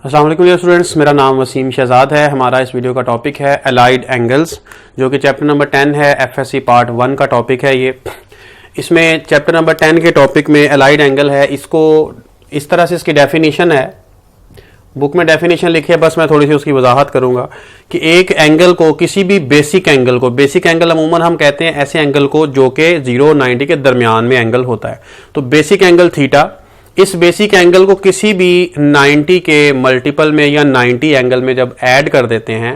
अस्सलाम वालेकुम स्टूडेंट्स, मेरा नाम वसीम शहजाद है। हमारा इस वीडियो का टॉपिक है अलाइड एंगल्स, जो कि चैप्टर नंबर 10 है। एफएससी पार्ट 1 का टॉपिक है ये। इसमें चैप्टर नंबर 10 के टॉपिक में अलाइड एंगल है। इसको इस तरह से इसकी डेफिनेशन है, बुक में डेफिनेशन लिखी है, बस मैं थोड़ी सी उसकी वजाहत करूंगा कि एक एंगल को, किसी भी बेसिक एंगल को, बेसिक एंगल अमूमन हम कहते हैं ऐसे एंगल को जो कि 0 और 90 के दरमियान में एंगल होता है। तो बेसिक एंगल थीटा, इस बेसिक एंगल को किसी भी 90 के मल्टीपल में या 90 एंगल में जब ऐड कर देते हैं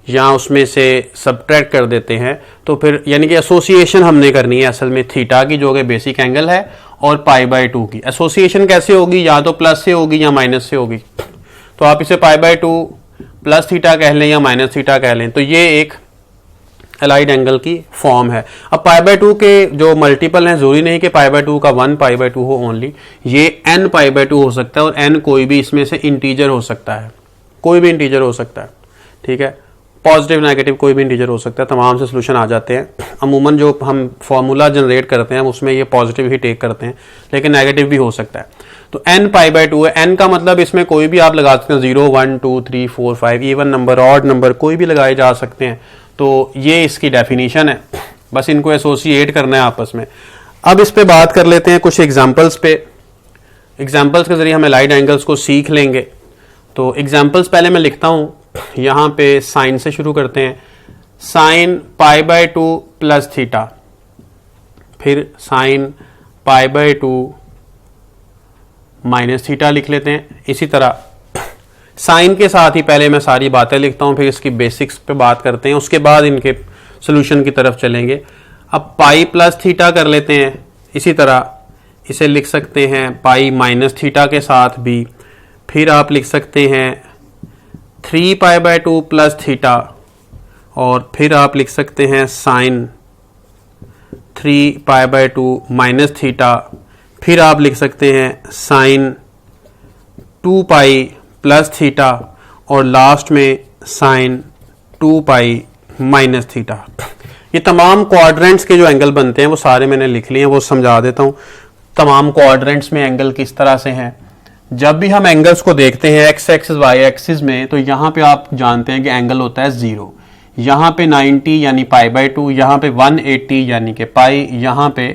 या उसमें से सब्ट्रैक्ट कर देते हैं तो फिर यानी कि एसोसिएशन हमने करनी है असल में थीटा की, जो कि बेसिक एंगल है, और π/2 की। एसोसिएशन कैसे होगी? या तो प्लस से होगी या माइनस से होगी। तो आप इसे π/2 प्लस थीटा कह लें या माइनस थीटा कह लें, तो ये एक अलाइड एंगल की फॉर्म है। अब π/2 के जो मल्टीपल हैं, जरूरी नहीं कि π/2 का 1 π/2 हो ओनली, ये n π/2 हो सकता है, और n कोई भी इसमें से इंटीजर हो सकता है, कोई भी इंटीजर हो सकता है, ठीक है। पॉजिटिव नेगेटिव कोई भी इंटीजर हो सकता है, तमाम से सोल्यूशन आ जाते हैं। अमूमन जो हम फॉर्मूला जनरेट करते हैं उसमें ये पॉजिटिव ही टेक करते हैं, लेकिन नेगेटिव भी हो सकता है। तो n π/2 है। n का मतलब इसमें कोई भी आप लगा सकते हैं, 0 1 2 3 4 5, इवन नंबर, ऑड नंबर, कोई भी लगाए जा सकते हैं। तो ये इसकी डेफिनेशन है, बस इनको एसोसिएट करना है आपस में। अब इस पे बात कर लेते हैं कुछ एग्जांपल्स पे। एग्जांपल्स के जरिए हम अलाइड एंगल्स को सीख लेंगे। तो एग्जांपल्स पहले मैं लिखता हूं, यहां पे साइन से शुरू करते हैं। साइन π/2 प्लस थीटा, फिर साइन π/2 माइनस थीटा लिख लेते हैं। इसी तरह साइन के साथ ही पहले मैं सारी बातें लिखता हूं, फिर इसकी बेसिक्स पे बात करते हैं, उसके बाद इनके सॉल्यूशन की तरफ चलेंगे। अब पाई प्लस थीटा कर लेते हैं। इसी तरह इसे लिख सकते हैं पाई माइनस थीटा के साथ भी। फिर आप लिख सकते हैं 3 π/2 प्लस थीटा, और फिर आप लिख सकते हैं साइन 3 π/2 माइनस थीटा। फिर आप लिख सकते हैं साइन 2 पाई प्लस थीटा, और लास्ट में साइन 2 पाई माइनस थीटा। ये तमाम क्वाड्रेंट्स के जो एंगल बनते हैं वो सारे मैंने लिख लिए हैं, वो समझा देता हूं। तमाम क्वाड्रेंट्स में एंगल किस तरह से हैं। जब भी हम एंगल्स को देखते हैं एक्स एक्सिस वाई एक्सिस में, तो यहां पे आप जानते हैं कि एंगल होता है 0, यहां पे 90 यानी π/2, यहां पे 180 यानी कि पाई, यहां पे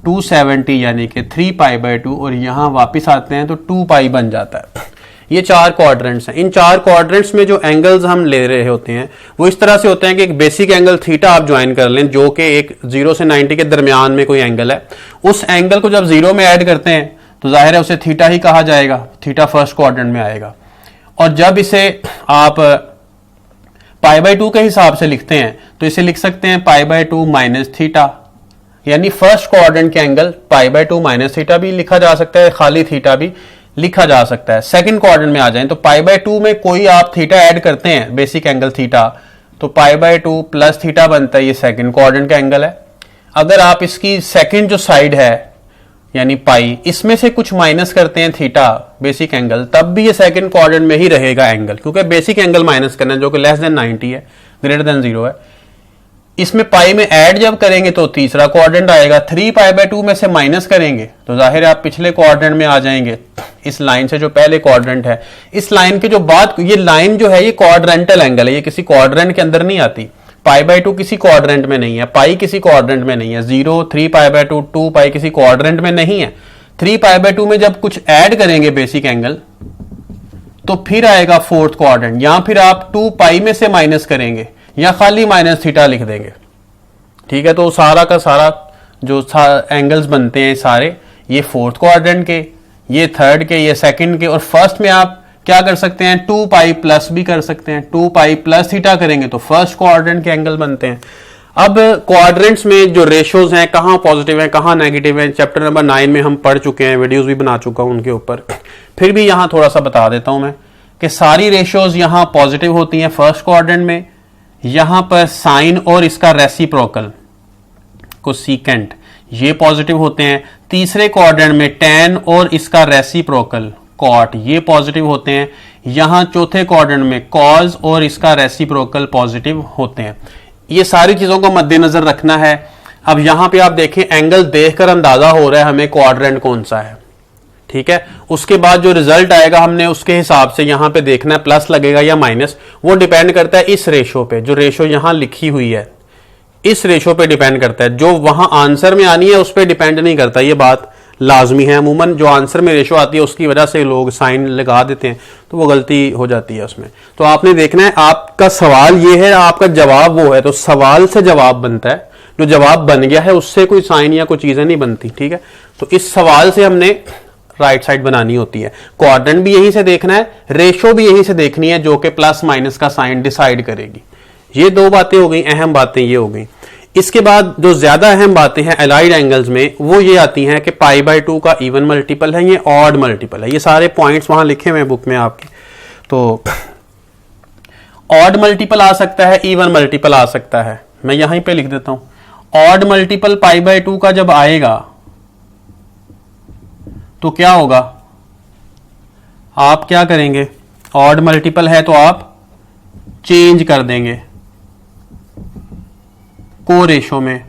270 यानी कि 3 π/2, और यहां वापस आते हैं तो 2 पाई बन जाता है। ये 4 क्वाड्रेंट्स हैं। इन 4 क्वाड्रेंट्स में जो एंगल्स हम ले रहे होते हैं वो इस तरह से होते हैं कि एक बेसिक एंगल थीटा आप ज्वाइन कर लें, जो कि एक 0 से 90 के दरमियान में कोई एंगल है। उस एंगल को जब 0 में ऐड करते हैं तो जाहिर है उसे थीटा ही कहा जाएगा, थीटा फर्स्ट क्वाड्रेंट में आएगा। और जब इसे आप π/2 के हिसाब से लिखते हैं तो इसे लिख सकते हैं π/2 माइनस थीटा, यानी फर्स्ट क्वाड्रेंट के एंगल π/2 माइनस थीटा भी लिखा जा सकता है, खाली थीटा भी लिखा जा सकता है। सेकंड क्वाड्रेंट में आ जाएं तो π/2 में कोई आप थीटा ऐड करते हैं, बेसिक एंगल थीटा, तो π/2 प्लस थीटा बनता है, ये सेकंड क्वाड्रेंट का एंगल है। अगर आप इसकी सेकंड जो साइड है यानी पाई, इसमें से कुछ माइनस करते हैं थीटा बेसिक एंगल, तब भी ये सेकंड क्वाड्रेंट में ही रहेगा एंगल, क्योंकि बेसिक एंगल माइनस करना है जो कि लेस देन 90 है, ग्रेटर देन 0 है। इसमें पाई में ऐड जब करेंगे तो तीसरा क्वाड्रेंट आएगा। 3 π/2 में से माइनस करेंगे तो जाहिर है आप पिछले क्वाड्रेंट में आ जाएंगे, इस लाइन से जो पहले क्वाड्रेंट है। इस लाइन के जो बाद, ये लाइन जो है ये क्वाड्रेंटल एंगल है, ये किसी क्वाड्रेंट के अंदर नहीं आती। π/2 किसी क्वाड्रेंट में नहीं है, पाई किसी क्वाड्रेंट में नहीं है, 0 3 π/2 2 पाई किसी क्वाड्रेंट में नहीं है। 3 π/2 में जब कुछ ऐड करेंगे बेसिक एंगल तो फिर आएगा फोर्थ क्वाड्रेंट, या फिर आप 2 पाई में से माइनस करेंगे या खाली माइनस थीटा लिख देंगे, ठीक है। तो सारा का सारा जो एंगल्स बनते हैं सारे, ये फोर्थ क्वाड्रेंट के, ये थर्ड के, ये सेकंड के, और फर्स्ट में आप क्या कर सकते हैं 2 पाई प्लस भी कर सकते हैं। 2 पाई प्लस थीटा करेंगे तो फर्स्ट क्वाड्रेंट के एंगल बनते हैं। अब क्वाड्रेंट्स में जो रेशियोज हैं, कहां पॉजिटिव हैं कहां नेगेटिव हैं, चैप्टर नंबर 9 में हम पढ़ चुके हैं, वीडियोस भी बना चुका हूं उनके ऊपर। फिर भी यहां थोड़ा सा बता देता हूं मैं कि सारी रेशियोज यहां पॉजिटिव होती हैं फर्स्ट क्वाड्रेंट में। यहां पर साइन और इसका रेसिप्रोकल कोसेकेंट ये पॉजिटिव होते हैं। तीसरे क्वाड्रेंट में tan और इसका रेसिप्रोकल कॉट ये पॉजिटिव होते हैं। यहां चौथे क्वाड्रेंट में कॉज और इसका रेसिप्रोकल पॉजिटिव होते हैं। ये सारी चीजों को मद्देनजर रखना है। अब यहां पे आप देखें, एंगल देखकर अंदाजा हो रहा है हमें क्वाड्रेंट कौन सा है, ठीक है। उसके बाद जो रिजल्ट आएगा हमने उसके हिसाब से यहां पे देखना है प्लस लगेगा या माइनस, वो डिपेंड करता है इस रेशो पे, जो रेशो यहां लिखी हुई है इस रेशो पे डिपेंड करता है, जो वहां आंसर में आनी है उस पर डिपेंड नहीं करता। ये बात लाजमी है, अमूमन जो आंसर में रेशो आती है उसकी वजह से लोग साइन लगा देते हैं तो वो गलती हो जाती है उसमें। तो आपने देखना है आपका सवाल ये है, आपका जवाब वो है, तो सवाल से जवाब बनता है, जो जवाब बन गया है उससे कोई साइन या कोई चीजें नहीं बनती, ठीक है। तो इस सवाल से हमने राइट साइड बनानी होती है, क्वाड्रेंट भी यहीं से देखना है, रेशो भी यहीं से देखनी है, जो कि प्लस माइनस का साइन डिसाइड करेगी। ये दो बातें हो गई, अहम बातें ये हो गई। इसके बाद जो ज्यादा अहम बातें हैं एलाइड एंगल्स में वो ये आती हैं कि π/2 का इवन मल्टीपल है, ये ऑड मल्टीपल है। ये सारे पॉइंट्स वहां लिखे हुए हैं बुक में आपके। तो ऑड मल्टीपल आ सकता है, इवन मल्टीपल आ सकता है, मैं यहीं पे लिख देता हूं। ऑड मल्टीपल π/2 का जब आएगा तो क्या होगा, आप क्या करेंगे, ऑड मल्टीपल है तो आप चेंज कर देंगे को रेशो में।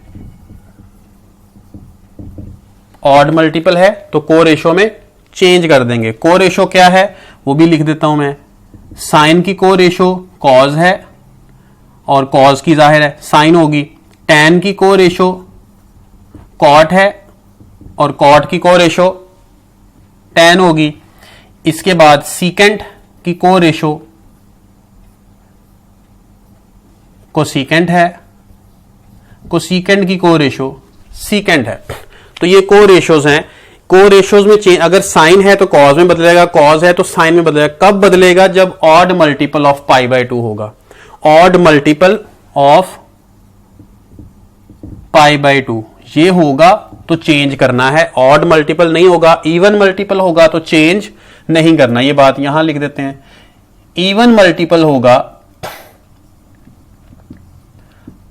ऑड मल्टीपल है तो को रेशो में चेंज कर देंगे। को रेशो क्या है वो भी लिख देता हूं मैं, साइन की को रेशो कॉज है और कॉज की जाहिर है साइन होगी, टैन की को रेशो कॉट है और कॉट की को रेशो टैन होगी। इसके बाद सीकेंट की को रेशो कोसीकेंट है, कोसीकेंट की को रेशो सीकेंट है। तो ये को रेशोज हैं। को रेशोज में चेंज, अगर साइन है तो कॉज में बदलेगा, कॉज है तो साइन में बदलेगा। कब बदलेगा, जब ऑड मल्टीपल ऑफ π/2 होगा। ऑड मल्टीपल ऑफ π/2 ये होगा तो चेंज करना है, ऑड मल्टीपल नहीं होगा। इवन मल्टीपल होगा तो चेंज नहीं करना, ये बात यहां लिख देते हैं। इवन मल्टीपल होगा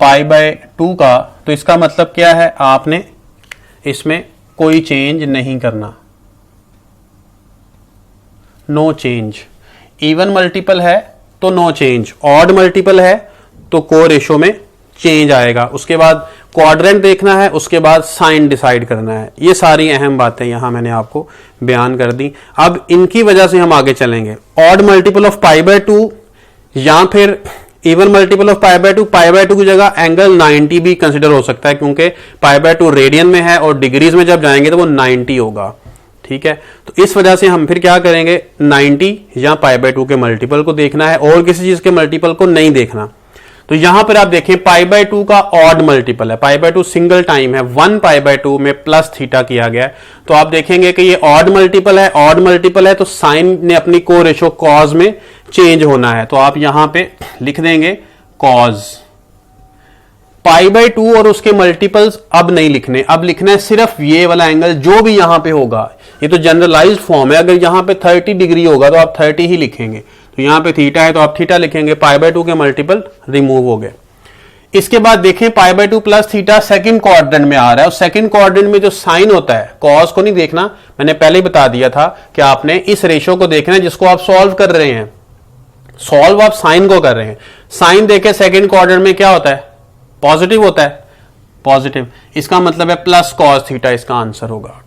π/2 का तो इसका मतलब क्या है, आपने इसमें कोई चेंज नहीं करना, नो चेंज। इवन मल्टीपल है तो नो चेंज, ऑड मल्टीपल है तो को रेशो में चेंज आएगा। उसके बाद क्वाड्रेंट देखना है, उसके बाद साइन डिसाइड करना है। ये सारी अहम बातें यहां मैंने आपको बयान कर दी। अब इनकी वजह से हम आगे चलेंगे। ऑड मल्टीपल ऑफ π/2 या फिर इवन मल्टीपल ऑफ π/2 की जगह एंगल 90 भी कंसिडर हो सकता है, क्योंकि π/2 रेडियन में है और डिग्रीज में जब जाएंगे तो वो 90 होगा, ठीक है। तो इस वजह से हम फिर क्या करेंगे, 90 या π/2 के मल्टीपल को देखना है और किसी चीज के मल्टीपल को नहीं देखना। तो यहां पर आप देखें π/2 का ऑड मल्टीपल है, π/2 सिंगल टाइम है, 1 π/2 में प्लस थीटा किया गया है। तो आप देखेंगे कि ये ऑड मल्टीपल है, ऑड मल्टीपल है तो साइन ने अपनी को रेशो कॉज में चेंज होना है। तो आप यहां पे लिख देंगे कॉज। π/2 और उसके मल्टीपल्स अब नहीं लिखने, अब लिखना है सिर्फ ये वाला एंगल जो भी यहां पे होगा। ये तो जनरलाइज्ड फॉर्म है, अगर यहां पे 30 डिग्री होगा तो आप 30 ही लिखेंगे। तो यहां पे थीटा है तो आप थीटा लिखेंगे, π/2 के मल्टीपल रिमूव हो गए। इसके बाद देखें π/2 प्लस थीटा सेकंड क्वाड्रेंट में आ रहा है, और सेकंड क्वाड्रेंट में जो साइन होता है, कॉस को नहीं देखना, मैंने पहले ही बता दिया था कि आपने इस रेशो को देखना है जिसको आप सॉल्व कर रहे हैं। सॉल्व आप साइन को कर रहे हैं। साइन देखे सेकंड क्वाड्रेंट में क्या होता है, पॉजिटिव होता है, पॉजिटिव, इसका मतलब है प्लस कॉस थीटा इसका आंसर होगा।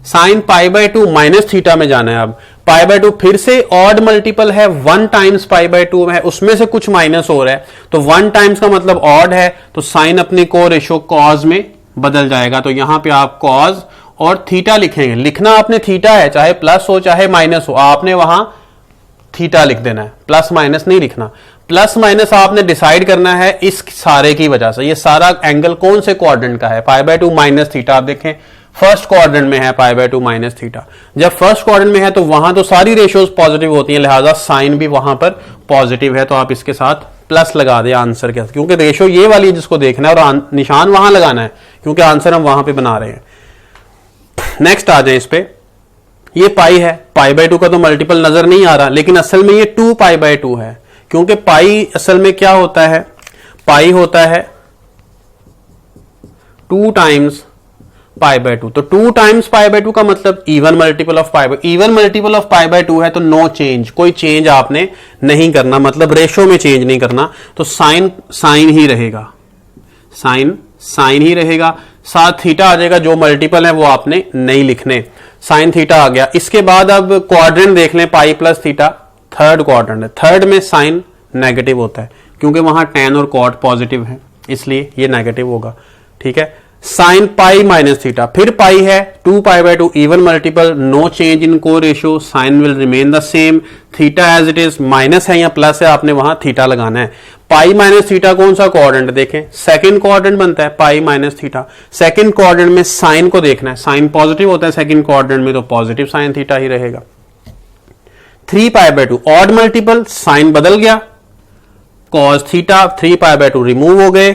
साइन π/2 माइनस थीटा में जाना है। अब π/2 फिर से ऑड मल्टीपल है, 1 टाइम्स π/2 है, उसमें से कुछ माइनस हो रहा है, तो 1 टाइम्स का मतलब ऑड है, तो साइन अपनी को रेशो कॉज में बदल जाएगा। तो यहां पे आप कॉज और थीटा लिखेंगे। लिखना आपने थीटा है, चाहे प्लस हो चाहे माइनस हो, आपने वहां थीटा लिख देना है, प्लस माइनस नहीं लिखना। प्लस माइनस आपने डिसाइड करना है इस सारे की वजह से। ये सारा एंगल कौन से क्वाड्रेंट का है, π/2 माइनस थीटा। आप देखें फर्स्ट क्वाड्रेंट में है π/2 माइनस थीटा। जब फर्स्ट क्वाड्रेंट में है तो वहां तो सारी रेशियोज पॉजिटिव होती हैं, लिहाजा साइन भी वहां पर पॉजिटिव है, तो आप इसके साथ प्लस लगा दें आंसर के साथ, क्योंकि रेशियो ये वाली जिसको देखना है और निशान वहां लगाना है, क्योंकि आंसर हम वहां पे बना रहे हैं। नेक्स्ट आ जाए इस पे, ये पाई है, π/2 का तो मल्टीपल नजर नहीं आ रहा, लेकिन असल में ये 2π/2 है, क्योंकि पाई असल में क्या होता है, पाई होता है 2 टाइम्स π/2। तो 2 टाइम्स π/2 का मतलब even multiple of π/2। Even multiple of π/2 है तो नो चेंज, कोई चेंज आपने नहीं करना, मतलब रेशो में चेंज नहीं करना। तो साइन साइन ही रहेगा, साइन साइन ही रहेगा, साथ थीटा आ जाएगा, जो मल्टीपल है वो आपने नहीं लिखने। साइन थीटा आ गया। इसके बाद अब क्वाड्रेंट देख लें, pi plus theta third quadrant है, थर्ड में साइन नेगेटिव होता है क्योंकि वहां tan और cot पॉजिटिव है, इसलिए ये नेगेटिव होगा। ठीक है, साइन पाई माइनस थीटा, फिर पाई है 2π/2 even multiple, no change in को ratio, sine will remain the same, theta as it is, minus है या प्लस है आपने वहां थीटा लगाना है। पाई माइनस थीटा कौन सा क्वाड्रेंट, देखें सेकंड क्वाड्रेंट बनता है pi minus theta, second quadrant में साइन को देखना है, साइन पॉजिटिव होता है सेकंड क्वाड्रेंट में तो पॉजिटिव साइन थीटा ही रहेगा। 3π/2 ऑड मल्टीपल, साइन बदल गया, cos थीटा 3π/2 रिमूव हो गए,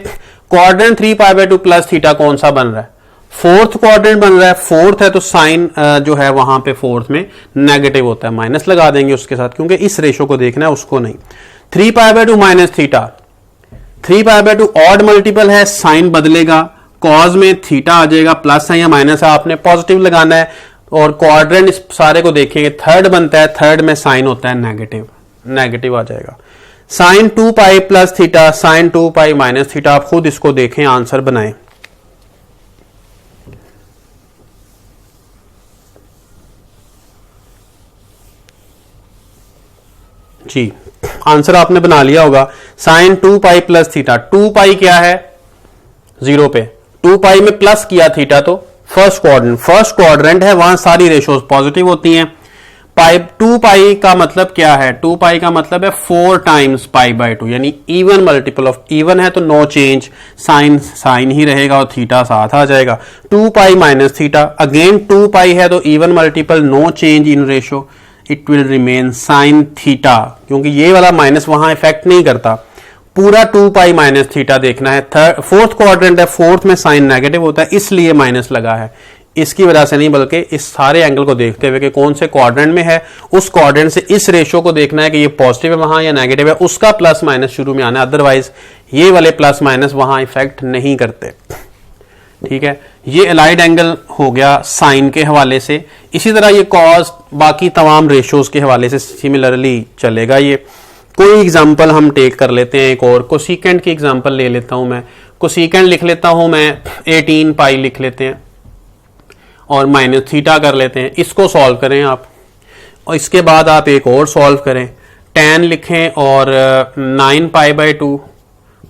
क्वाड्रेंट 3π/2 प्लस थीटा कौन सा बन रहा है, फोर्थ क्वाड्रेंट बन रहा है, फोर्थ है तो साइन जो है वहां पे फोर्थ में नेगेटिव होता है, माइनस लगा देंगे उसके साथ क्योंकि इस रेशो को देखना है उसको नहीं। 3π/2 माइनस थीटा, 3π/2 ऑड मल्टीपल है, साइन बदलेगा, कॉज में थीटा आ जाएगा, प्लस है या माइनस है आपने पॉजिटिव लगाना है, और क्वाड्रेंट इस सारे को देखेंगे थर्ड बनता है, थर्ड में साइन होता है नेगेटिव, नेगेटिव आ जाएगा। Sine 2π plus theta, sine 2π minus theta, आप खुद इसको देखें आंसर बनाएं। जी आंसर आपने बना लिया होगा, साइन 2π प्लस थीटा, 2π क्या है 0 पे, 2π में प्लस किया थीटा तो फर्स्ट क्वाड्रेंट है वहां सारी रेशोज पॉजिटिव होती हैं। 2π का मतलब क्या है, 2π का मतलब है 4 टाइम्स π/2 यानी इवन मल्टीपल ऑफ, इवन है तो नो चेंज, साइन साइन ही रहेगा और थीटा साथ आ जाएगा। 2π माइनस थीटा, अगेन 2π है तो even multiple, no change in ratio, it will remain sine theta, क्योंकि ये वाला माइनस वहां इफेक्ट नहीं करता, पूरा 2π माइनस थीटा देखना है। फोर्थ क्वाड्रेंट है, फोर्थ में साइन नेगेटिव होता है इसलिए माइनस लगा है, इसकी वजह से नहीं बल्कि इस सारे एंगल को देखते हुए कि कौन से क्वाड्रेंट में है, उस क्वाड्रेंट से इस रेशो को देखना है कि ये पॉजिटिव है वहां या नेगेटिव है, उसका प्लस माइनस शुरू में आना है, अदरवाइज ये वाले प्लस माइनस वहां इफेक्ट नहीं करते। ठीक है, ये अलाइड एंगल हो गया साइन के हवाले से। इसी तरह ये कॉस बाकी तमाम रेशोज के हवाले से सिमिलरली चलेगा। ये कोई एग्जांपल हम टेक कर लेते हैं, एक और कोसिकेंट की एग्जांपल ले लेता हूं मैं, कोसिकेंट लिख लेता हूं मैं 18π लिख लेते हैं और माइनस थीटा कर लेते हैं, इसको सॉल्व करें आप, और इसके बाद आप एक और सॉल्व करें, tan लिखें और 9π/2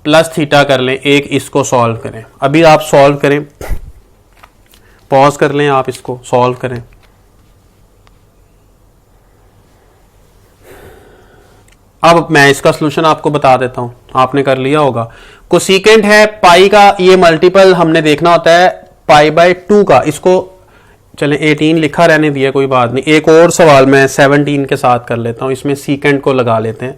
प्लस थीटा कर लें, एक इसको सॉल्व करें। अभी आप सॉल्व करें, पॉज कर लें, आप इसको सॉल्व करें। अब मैं इसका सॉल्यूशन आपको बता देता हूं, आपने कर लिया होगा। कोसिकेंट है पाई का, ये मल्टीपल हमने देखना होता है π/2 का, इसको चलें 18 लिखा रहने दिया कोई बात नहीं। एक और सवाल मैं 17 के साथ कर लेता हूं, इसमें सीकेंट को लगा लेते हैं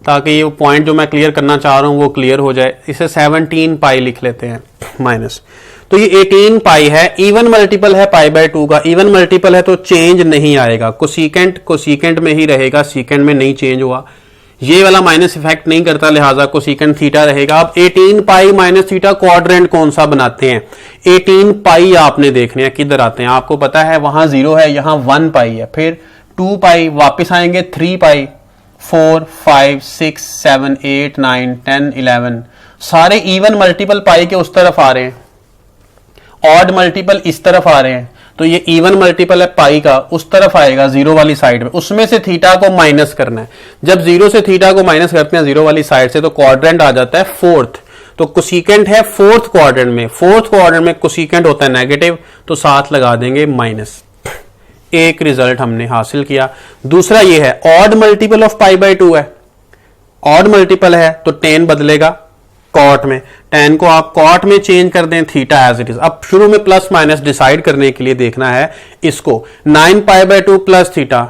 ताकि ये पॉइंट जो मैं क्लियर करना चाह रहा हूं वो क्लियर हो जाए। इसे 17π लिख लेते हैं माइनस, तो ये 18π है, इवन मल्टीपल है π/2 का, इवन मल्टीपल है तो चेंज नहीं आएगा, कोसिकेंट में ही रहेगा, सीकेंट में नहीं चेंज हुआ, ये वाला माइनस इफेक्ट नहीं करता, लिहाजा कोसिकेंट थीटा रहेगा। अब 18π माइनस थीटा क्वाड्रेंट कौन सा बनाते हैं, 18π आपने देखने हैं किधर आते हैं, आपको पता है वहां 0 है, यहां 1π है, फिर 2π, वापिस आएंगे 3π, 4 5 6 7 8 9 10 11, सारे इवन मल्टीपल पाई के उस तरफ आ रहे हैं, ऑड मल्टीपल इस तरफ आ रहे हैं, तो ये इवन मल्टीपल है पाई का, उस तरफ आएगा 0 वाली साइड में, उसमें से थीटा को माइनस करना है। जब 0 से थीटा को माइनस करते हैं 0 वाली साइड से तो क्वाड्रेंट आ जाता है फोर्थ, तो कोसिकेंट है फोर्थ क्वाड्रेंट में, फोर्थ क्वाड्रेंट में कोसिकेंट होता है नेगेटिव, तो साथ लगा देंगे माइनस। एक रिजल्ट हमने हासिल किया। दूसरा ये है ऑड मल्टीपल ऑफ π/2 है, ऑड मल्टीपल है तो tan बदलेगा कॉट में, tan को आप कॉट में चेंज कर दें, थीटा एज इट इज। अब शुरू में प्लस माइनस डिसाइड करने के लिए देखना है इसको, 9π/2 प्लस थीटा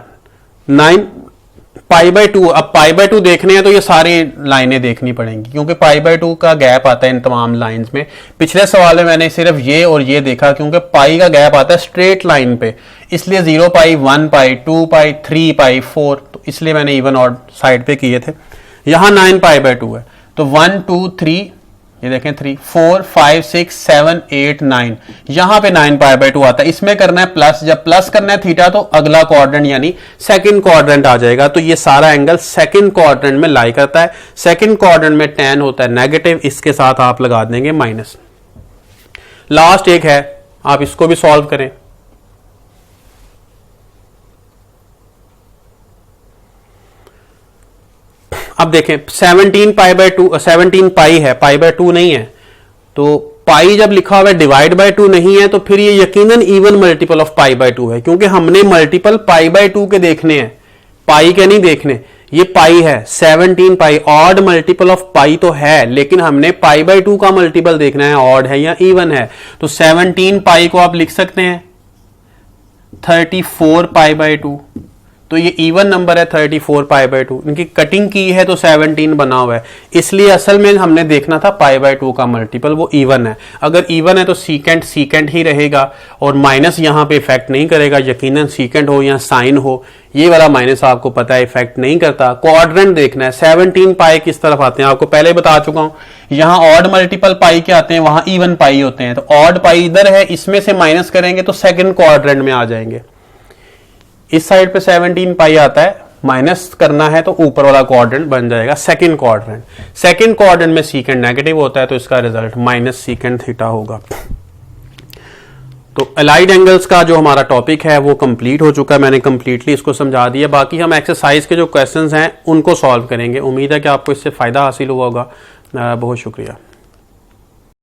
9π/2, अब π/2 देखने हैं तो ये सारी लाइनें देखनी पड़ेंगी क्योंकि π/2 का गैप आता है इन तमाम लाइंस में। पिछले सवाल में मैंने सिर्फ ये और ये देखा क्योंकि पाई का गैप आता है स्ट्रेट लाइन पे, इसलिए 0π 1π 2π 3π 4, तो इसलिए मैंने इवन ऑड साइड पे किए थे। यहां 9π/2 है तो 1 2 3, ये देखें 3 4 5 6 7 8 9, यहां पे 9π/2 आता है, इसमें करना है प्लस, जब प्लस करना है थीटा तो अगला क्वाड्रेंट यानी सेकंड क्वाड्रेंट आ जाएगा, तो ये सारा एंगल सेकंड क्वाड्रेंट में लाई करता है। सेकंड क्वाड्रेंट में tan होता है नेगेटिव, इसके साथ आप लगा देंगे माइनस। लास्ट एक है, आप इसको भी सॉल्व करें, अब देखें 17 पाई बाय 2, 17 पाई है, पाई बाय 2 नहीं है, तो पाई जब लिखा हुआ है डिवाइड बाय 2 नहीं है, तो फिर ये यकीनन even multiple of pi by 2 है, क्योंकि हमने मल्टीपल पाई बाय 2 के देखने हैं, पाई के नहीं देखने। ये पाई है 17 पाई, ऑड मल्टीपल ऑफ पाई तो है, लेकिन हमने पाई बाय 2 का मल्टीपल देखना है, ऑड है या इवन है। तो 17 पाई को आप लिख सकते हैं 34 पाई बाय 2, तो ये इवन नंबर है 34 पाई बाय 2। इनकी कटिंग की है तो 17 बना हुआ है, इसलिए असल में हमने देखना था पाई बाय 2 का मल्टीपल, वो इवन है। अगर इवन है तो सीकेंट सीकेंट ही रहेगा और माइनस यहां पे इफेक्ट नहीं करेगा, यकीनन सीकेंट हो या साइन हो, ये वाला माइनस आपको पता है इफेक्ट नहीं करता। क्वाड्रेंट देखना है, 17 पाई किस तरफ आते हैं आपको पहले बता चुका हूं। यहां ऑड मल्टीपल पाई के आते हैं, वहां इवन पाई होते हैं, तो ऑड पाई इधर है, इसमें से माइनस करेंगे तो सेकंड क्वाड्रेंट में आ जाएंगे। इस साइड पे 17 पाई आता है, माइनस करना है तो ऊपर वाला क्वाड्रेंट बन जाएगा सेकंड क्वाड्रेंट। सेकंड क्वाड्रेंट में सीकेंट नेगेटिव होता है, तो इसका रिजल्ट माइनस सीकेंट थीटा होगा। तो अलाइड एंगल्स का जो हमारा टॉपिक है वो कंप्लीट हो चुका है, मैंने कंप्लीटली इसको समझा दिया। बाकी हम एक्सरसाइज के जो क्वेश्चंस हैं उनको सॉल्व करेंगे। उम्मीद है कि आपको इससे फायदा हासिल हुआ होगा। बहुत शुक्रिया।